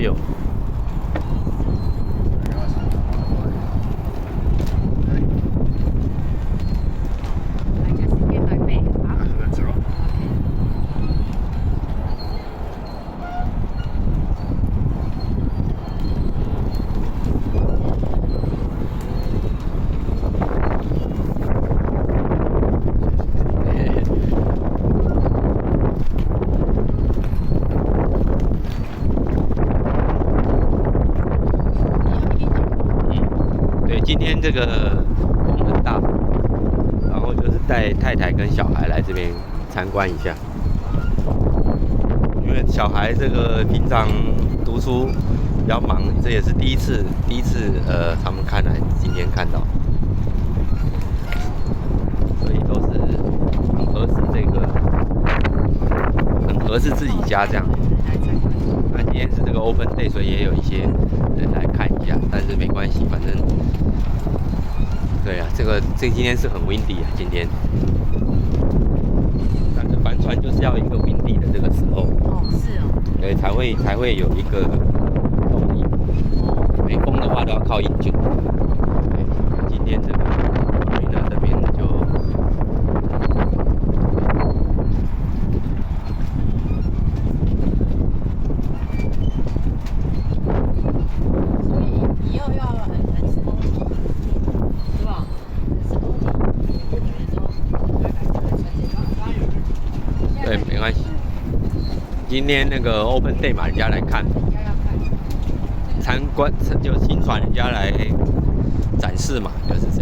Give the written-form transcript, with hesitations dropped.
有。今天这个风很大，然后就是带太太跟小孩来这边参观一下，因为小孩这个平常读书比较忙，这也是第一次他们今天看到，所以都是很合适很合适自己家这样。那今天是这个 Open Day， 所以也有一些人来看一下，但是没关系，反正。对啊，这今天是很 windy 啊，今天。但是帆船就是要一个 windy 的这个时候。哦，是哦。对，才会有一个动力。没风的话都要靠引擎。对，今天这个云呢这边就。所以以后要很时髦，是吧？对，没关系。今天那个 Open Day 嘛，人家来看，参观就新船人家来展示嘛，就是这样。